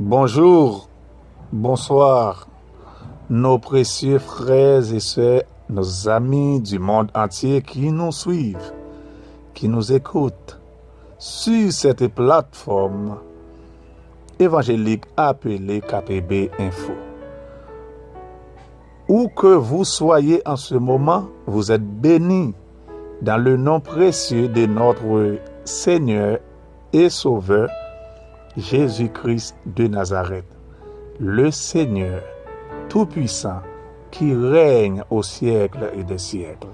Bonjour, bonsoir, nos précieux frères et sœurs, nos amis du monde entier qui nous suivent, qui nous écoutent sur cette plateforme évangélique appelée KPB Info. Où que vous soyez en ce moment, vous êtes bénis dans le nom précieux de notre Seigneur et Sauveur, Jésus-Christ de Nazareth, le Seigneur Tout-Puissant qui règne au siècle et des siècles.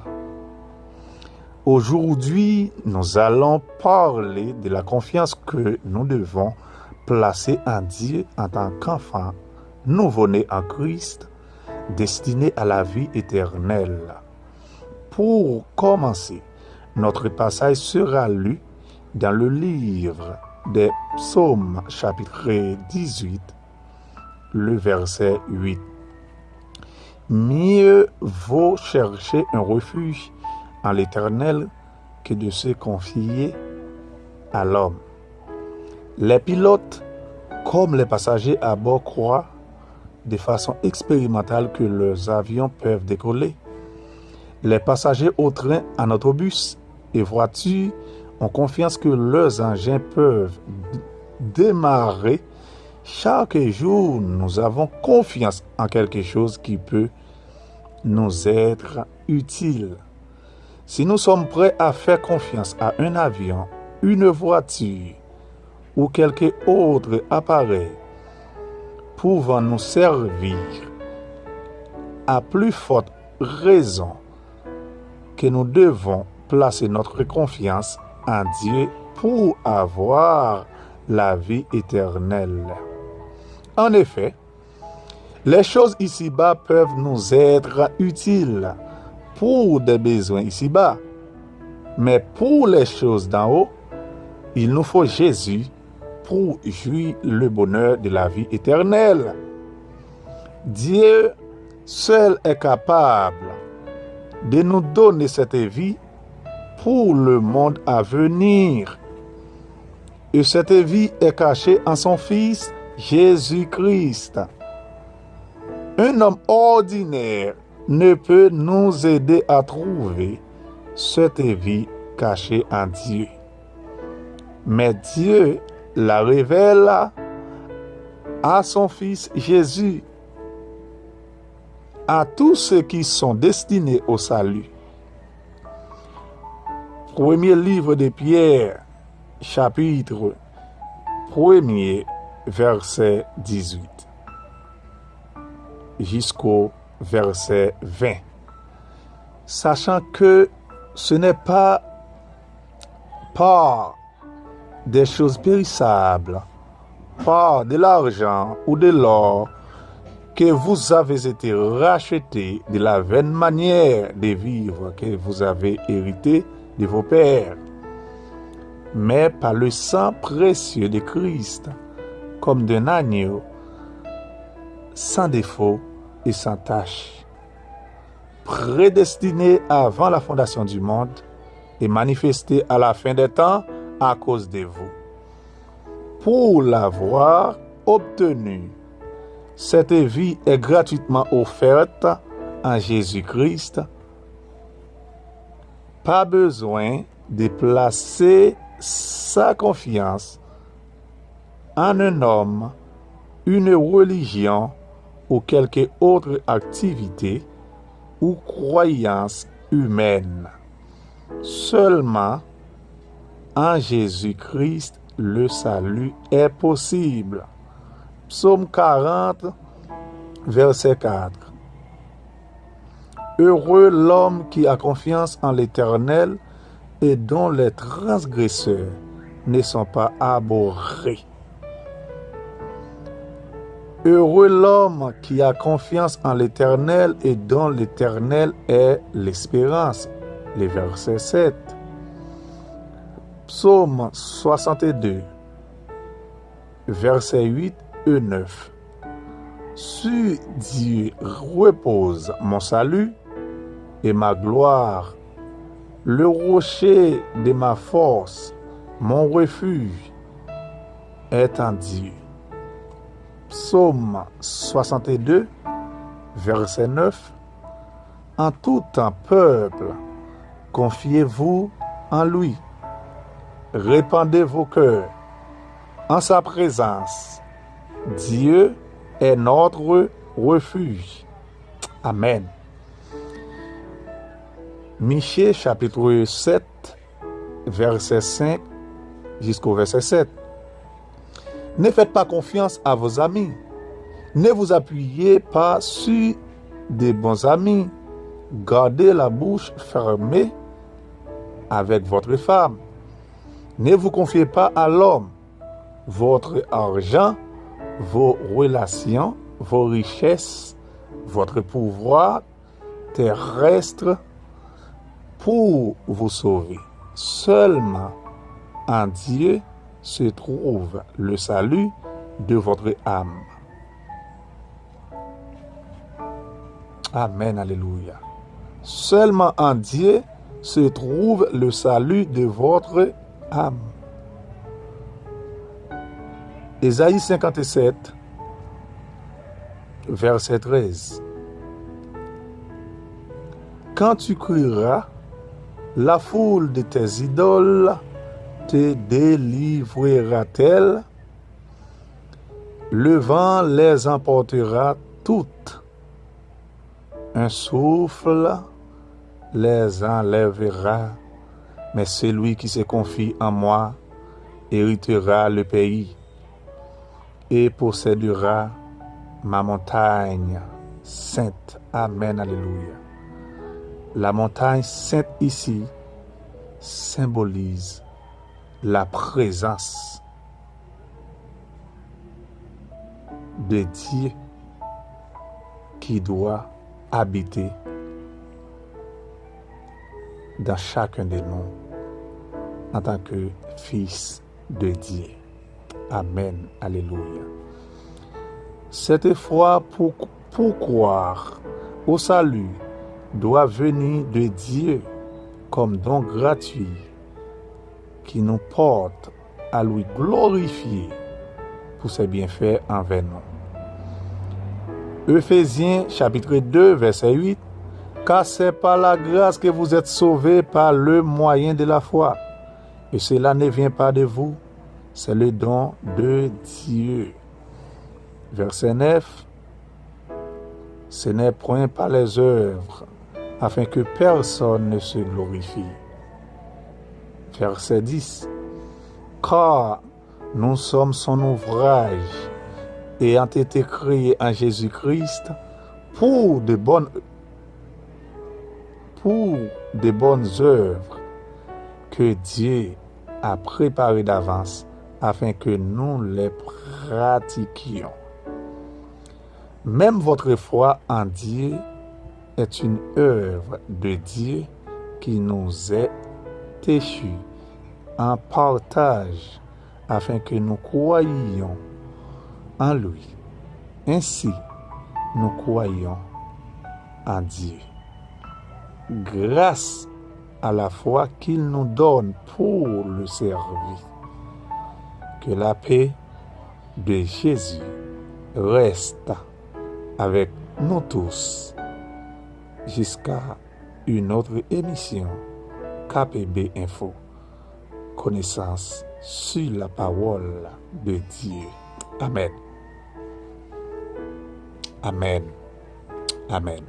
Aujourd'hui, nous allons parler de la confiance que nous devons placer en Dieu en tant qu'enfant nouveau-né en Christ, destiné à la vie éternelle. Pour commencer, notre passage sera lu dans le livre des Psaumes, chapitre 18, le verset 8. Mieux vaut chercher un refuge en l'Éternel que de se confier à l'homme. Les pilotes, comme les passagers à bord, croient de façon expérimentale que leurs avions peuvent décoller. Les passagers au train, en autobus et voitures ont confiance que leurs engins peuvent démarrer. Chaque jour, nous avons confiance en quelque chose qui peut nous être utile. Si nous sommes prêts à faire confiance à un avion, une voiture ou quelque autre appareil pouvant nous servir, à plus forte raison que nous devons placer notre confiance en Dieu pour avoir la vie éternelle. En effet, les choses ici-bas peuvent nous être utiles pour des besoins ici-bas, mais pour les choses d'en haut, il nous faut Jésus pour jouir le bonheur de la vie éternelle. Dieu seul est capable de nous donner cette vie pour le monde à venir. Et cette vie est cachée en son Fils Jésus-Christ. Un homme ordinaire ne peut nous aider à trouver cette vie cachée en Dieu. Mais Dieu la révèle à son Fils Jésus, à tous ceux qui sont destinés au salut. Premier livre de Pierre, chapitre 1er, verset 18, jusqu'au verset 20. Sachant que ce n'est pas par des choses périssables, par de l'argent ou de l'or, que vous avez été rachetés de la vaine manière de vivre que vous avez hérité de vos pères, mais par le sang précieux de Christ, comme d'un agneau, sans défaut et sans tache, prédestiné avant la fondation du monde et manifesté à la fin des temps à cause de vous. Pour l'avoir obtenu, cette vie est gratuitement offerte en Jésus-Christ. Pas besoin de placer sa confiance en un homme, une religion ou quelque autre activité ou croyance humaine. Seulement en Jésus-Christ, le salut est possible. Psaume 40, verset 4. Heureux l'homme qui a confiance en l'Éternel et dont les transgresseurs ne sont pas abhorrés. Heureux l'homme qui a confiance en l'Éternel et dont l'Éternel est l'espérance. Le verset 7. Psaume 62, verset 8 et 9. Sur Dieu repose mon salut et ma gloire, le rocher de ma force, mon refuge est en Dieu. Psaume 62, verset 9. En tout temps, peuple, confiez-vous en lui. Répandez vos cœurs en sa présence. Dieu est notre refuge. Amen. Michée chapitre 7, verset 5 jusqu'au verset 7. Ne faites pas confiance à vos amis. Ne vous appuyez pas sur des bons amis. Gardez la bouche fermée avec votre femme. Ne vous confiez pas à l'homme. Votre argent, vos relations, vos richesses, votre pouvoir terrestre pour vous sauver. Seulement en Dieu se trouve le salut de votre âme. Amen, alléluia. Seulement en Dieu se trouve le salut de votre âme. Ésaïe 57, verset 13. Quand tu crieras, la foule de tes idoles te délivrera-t-elle? Le vent les emportera toutes. Un souffle les enlèvera, mais celui qui se confie en moi héritera le pays et possédera ma montagne sainte. Amen, alléluia. La montagne sainte ici symbolise la présence de Dieu qui doit habiter dans chacun de nous en tant que fils de Dieu. Amen. Alléluia. Cette foi pour croire au salut doit venir de Dieu comme don gratuit qui nous porte à lui glorifier pour ses bienfaits envers nous. Ephésiens chapitre 2 verset 8. Car c'est par la grâce que vous êtes sauvés par le moyen de la foi. Et cela ne vient pas de vous, c'est le don de Dieu. Verset 9. Ce n'est point par les œuvres, afin que personne ne se glorifie. Verset 10. Car nous sommes son ouvrage, ayant été créés en Jésus-Christ pour de bonnes œuvres que Dieu a préparées d'avance afin que nous les pratiquions. Même votre foi en Dieu est une œuvre de Dieu qui nous est échue en partage afin que nous croyions en lui. Ainsi, nous croyons en Dieu. Grâce à la foi qu'il nous donne pour le servir. Que la paix de Jésus reste avec nous tous jusqu'à une autre émission KPB Info. Connaissance sur la parole de Dieu. Amen. Amen. Amen.